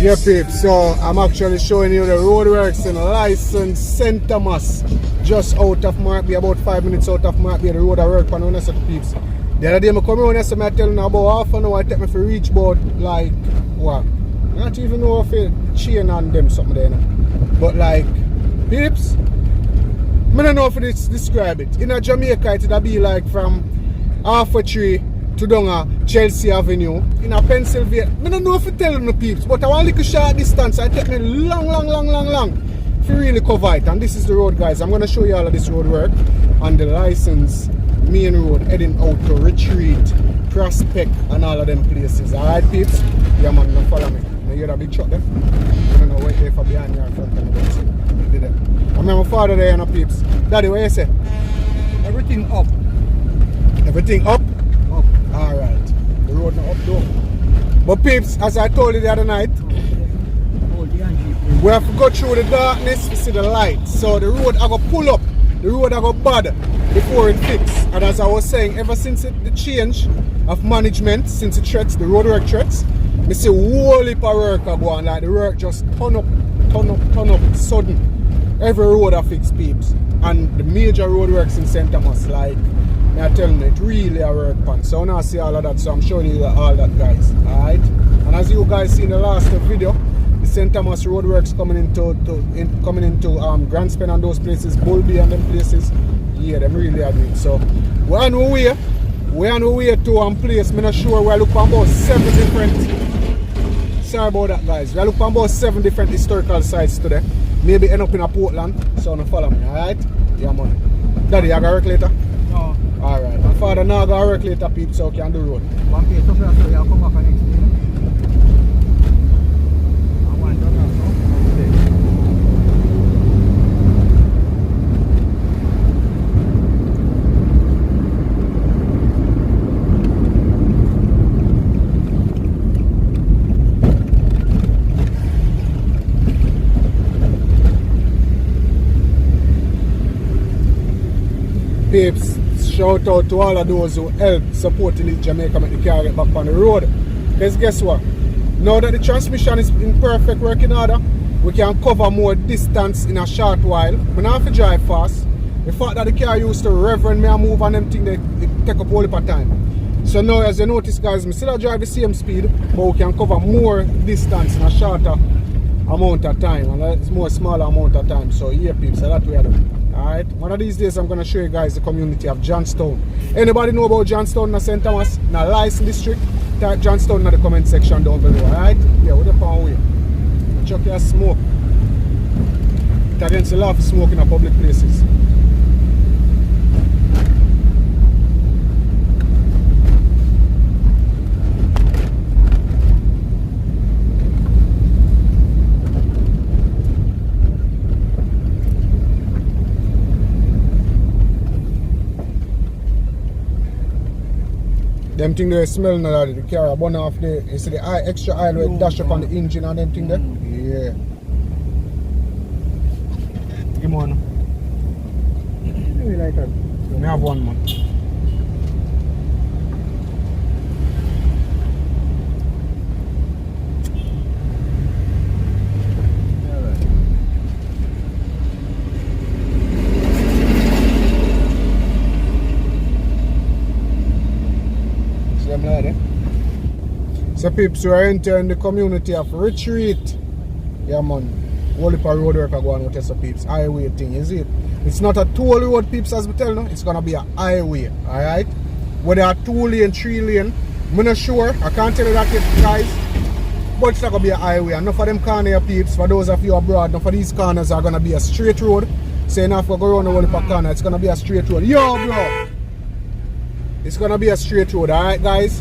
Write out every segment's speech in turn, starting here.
Yeah, peeps, so I'm actually showing you the roadworks in License St. Thomas, just out of Markby, about 5 minutes out of Markby. The road I work on one set of peeps. The other day I come around here, so I tell you about half an hour it take me to reach about like what? I don't even know if it chain on them something there. But like peeps, I don't know if it's describe it. In a Jamaica it'll be like from half a tree to down a Chelsea Avenue in a Pennsylvania. I don't know if it tell me peeps, but I want a little short distance. It take me long to really cover it. And this is the road, guys. I'm gonna show you all of this road work on the License main road heading out to Retreat, Prospect and all of them places. Alright peeps? Yeah man, now follow me. Now you hear that big truck there? I don't know wait there for behind you in front of me. I remember my father there, you know peeps. Daddy, what you say? Everything up. Everything up? Up. Alright. The road now up though. But peeps, as I told you the other night, we have to go through the darkness to see the light. So the road I go pull up, the road I go bad before it fix. And as I was saying, ever since the change of management, since the threats, the road work threats, I see whole heap of work go on, like the work just turn up sudden. Every road I fix peeps. And the major road works in St. Thomas, like I tell you, it really a work pan. So now I see all of that, so I'm showing you all that, guys. Alright? And as you guys see in the last video, the St. Thomas roadworks coming into Grand Spen and those places, Bulby and them places. Yeah, them really are doing. So we're on our way. We're on our way to one place. I'm not sure we're looking about 7 different. Sorry about that, guys. We're looking about 7 different historical sites today. Maybe end up in a Portland. So now follow me, alright? Yeah man. Daddy, you gonna work later? No. Alright. My father now gonna work later, peeps, so can do road. One place up here, so you come back and explain. Peeps, shout out to all of those who help supporting Jamaica make the car get back on the road. Because guess what? Now that the transmission is in perfect working order, we can cover more distance in a short while. We don't have to drive fast. The fact that the car used to rev when I move on them thing, it take up all the time. So now as you notice guys, I still drive the same speed, but we can cover more distance in a shorter amount of time. And it's more smaller amount of time. So yeah peeps, so that's what we are doing. Alright, one of these days I'm going to show you guys the community of Johnstown. Anybody know about Johnstown in St. Thomas, in a License district? Type Johnstown in the comment section down below, alright? Yeah, we're the pound way. Chuck your smoke. It's against the law for smoke in public places. Them thing they smell now, the car burn off the, you see the extra oil where it dash up on the engine and them thing there? Yeah. Give me one. Maybe like that. Let me have one man. So peeps, we are entering the community of Retreat. Yeah man, whole heap of road work are going with us, so peeps. Highway thing, is it? It's not a toll road peeps as we tell you, it's gonna be a highway, alright? Whether a 2-lane, 3-lane, I'm not sure, I can't tell you that yet guys. But it's not gonna be a highway. Enough of them corner peeps, for those of you abroad, enough of these corners are gonna be a straight road. So enough to go around the whole heap of corner, it's gonna be a straight road. Yo bro! It's gonna be a straight road, alright guys?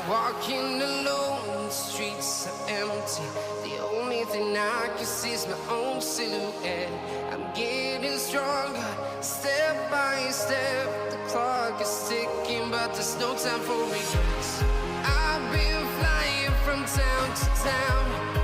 Walking alone, the streets are empty. The only thing I can see is my own silhouette. I'm getting stronger, step by step. The clock is ticking, but there's no time for regrets. I've been flying from town to town.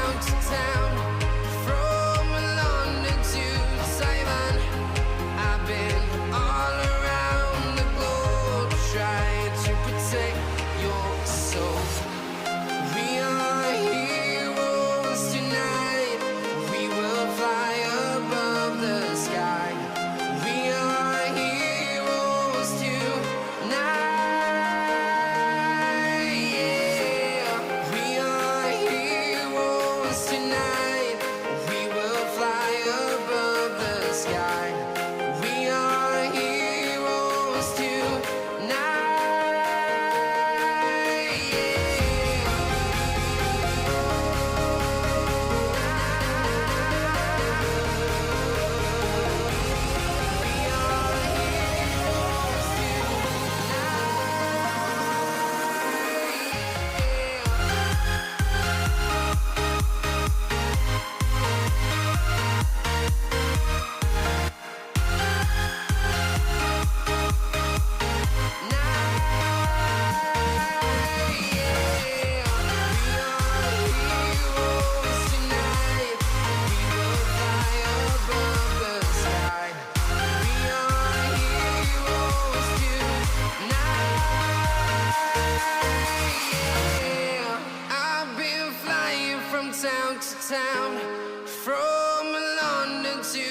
town to town, from London to Taiwan. I've been all around the globe trying to protect your soul. We are heroes tonight. We will fly above the sky. We are heroes tonight. Yeah. We are heroes tonight. We will fly above the sky. We are heroes town to town, from London to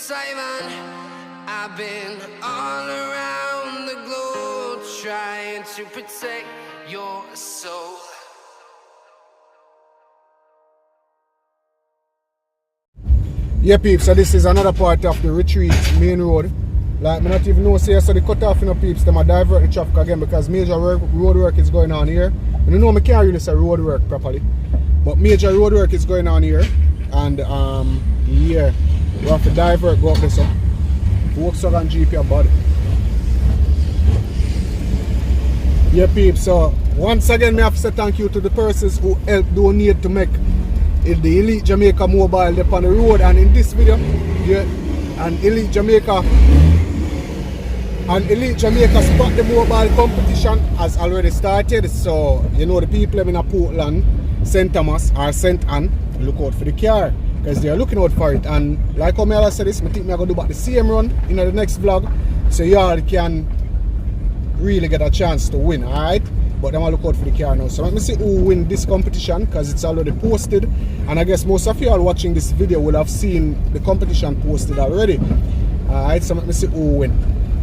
Taiwan. I've been all around the globe trying to protect your soul. Yeah, peeps, so this is another part of the retreat main road. Like, me not even know, say, so the cut off, you know, peeps, them a divert the traffic again because major road work is going on here. I don't know, I can't really say road work properly, but major road work is going on here. And, yeah, we have to divert, go up this up. Volkswagen Jeep your body. Yeah, peeps, so once again, I have to say thank you to the persons who helped donate to make the Elite Jamaica mobile up on the road. And in this video, yeah, and Elite Jamaica Spot the Mobile competition has already started. So you know the people in Portland, St. Thomas or St. Anne, look out for the car because they are looking out for it. And like how I said this, I think I'm going to do back the same run in the next vlog, so y'all can really get a chance to win, alright? But I'm going to look out for the car now. So let me see who win this competition because it's already posted. And I guess most of you all watching this video will have seen the competition posted already. Alright, so let me see who win.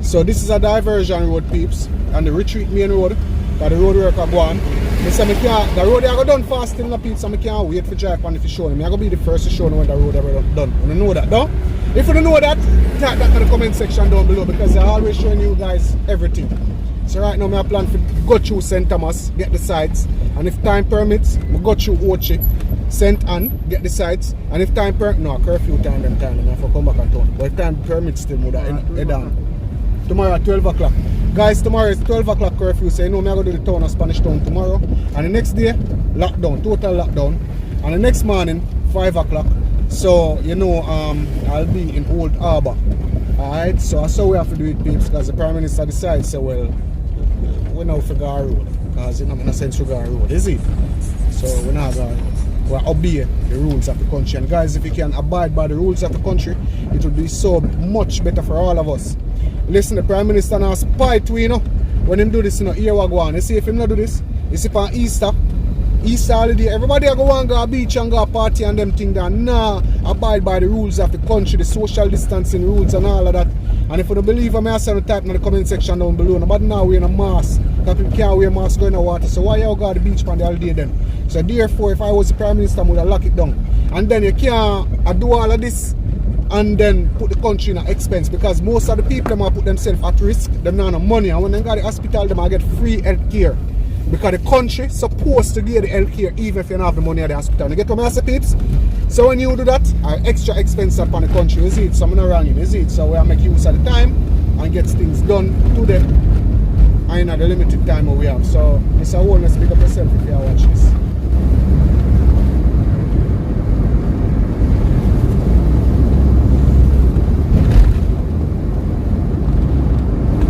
So this is a diversion road, peeps, and the retreat main road, because the road work are going. The road are done fast in the peeps, and I can't wait for drive on if you show them. I'm going to be the first to show them when the road ever done. You know that, though? If you don't know that, type that in the comment section down below because I'm always showing you guys everything. So right now I plan to go through St. Thomas, get the sites, and if time permits, I go through Ochi, St. Anne, get the sites, and if time permits, no, curfew time and I have to come back and town. But if time permits, still move head on. Tomorrow at 12 o'clock. Guys, tomorrow is 12 o'clock curfew, so you know I'm going to do the town of Spanish Town tomorrow. And the next day, lockdown, total lockdown. And the next morning, 5 o'clock. So, you know, I'll be in Old Harbour. Alright, so that's how we have to do it, peeps, because the Prime Minister decides, so well, we now figure our road, because it's not in a sense figure our road, is it? So we're not going to obey the rules of the country. And guys, if you can abide by the rules of the country, it will be so much better for all of us. Listen, the Prime Minister now spite we, you know, when him do this, you know, here we go on. You see, if him not do this, you see on Easter holiday, everybody go on, go to the beach and go to party and them thing that, nah, abide by the rules of the country, the social distancing rules and all of that. And if you don't believe me, I say type in the comment section down below. Nobody now wearing a mask, because people can't wear a mask going to water. So why you go to the beach on the holiday then? So therefore, if I was the Prime Minister, I would have locked it down. And then you can't do all of this and then put the country in an expense, because most of the people them put themselves at risk, them not have money, and when they got the hospital, them get free health care. Because the country supposed to give the health care even if you don't have the money at the hospital. You get what I say, peeps? So when you do that, extra expense upon the country, is it? So I'm not wrong, is it? So we make use of the time and get things done to them and in the limited time we have. So it's a whole, let's pick up yourself if you watch this.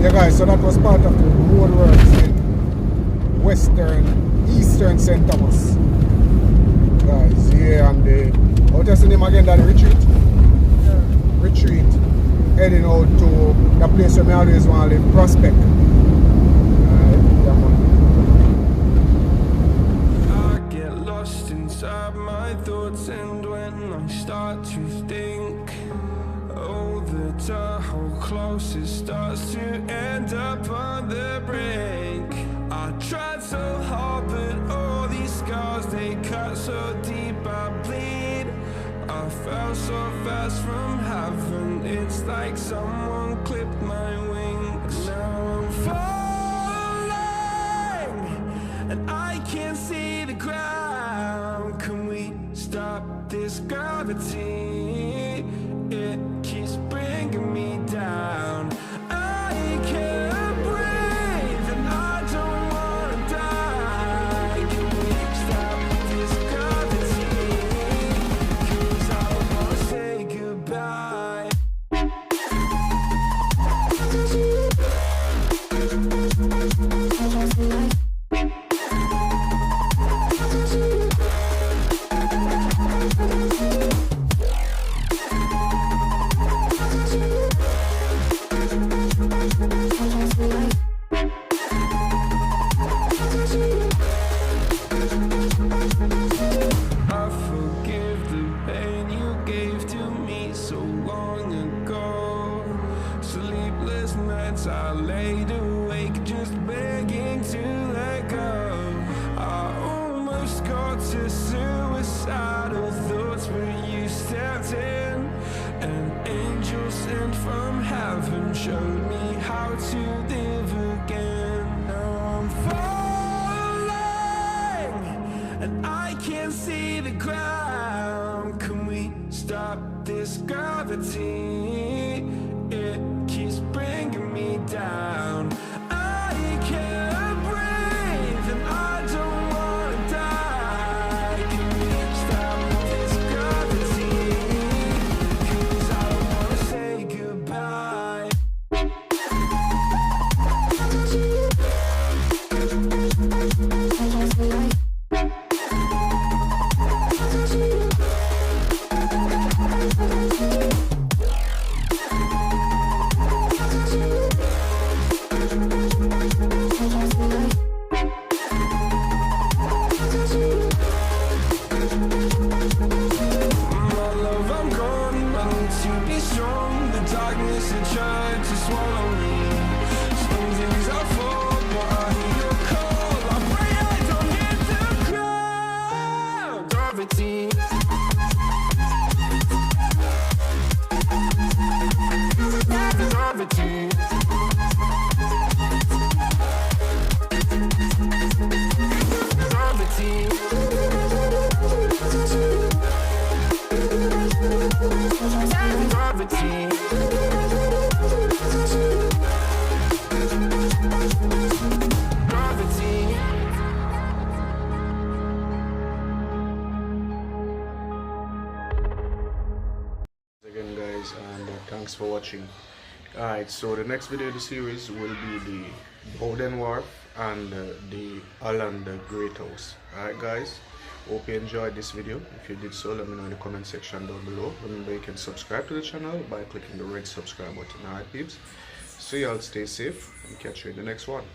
Yeah guys, so that was part of the road works in Eastern St. Thomas. Guys, yeah, and the, what's the name again, that retreat? Retreat, heading out to the place where I always want to live, Prospect. I get lost inside my thoughts, and when I start to think, oh, the Tahoe close, it starts to end up on the brink. I tried so hard, but all these scars, they cut so deep, I bleed. I fell so fast from heaven, it's like someone clipped my wings. Now I'm falling, and I can't see the ground. Can we stop this gravity? It keeps bringing me down. I can't breathe, and I don't wanna die. Can we stop this gravity? 'Cause I wanna say goodbye. I forgive the pain you gave to me so long ago. Sleepless nights I laid awake just begging to let go. I almost got to suicidal thoughts, but you stepped in. An angel sent from heaven showed me how to live again. Now I'm falling, and I can't see the ground. Can we stop this gravity? It keeps bringing me down. I can't breathe, and I don't wanna die. Can we stop this gravity? 'Cause I wanna say goodbye. My love, I'm gone. I need to be strong. The darkness had tried to swallow me. Some days I fall, but I hear your call. I pray I don't hit the ground. Gravity. Gravity. Gravity. Gravity. Gravity. Again guys, and thanks for watching. Alright, so the next video of the series will be the Bowden Wharf and the Holland Great House. Alright guys, hope you enjoyed this video. If you did so, let me know in the comment section down below. Remember, you can subscribe to the channel by clicking the red subscribe button. Alright peeps, so y'all stay safe and catch you in the next one.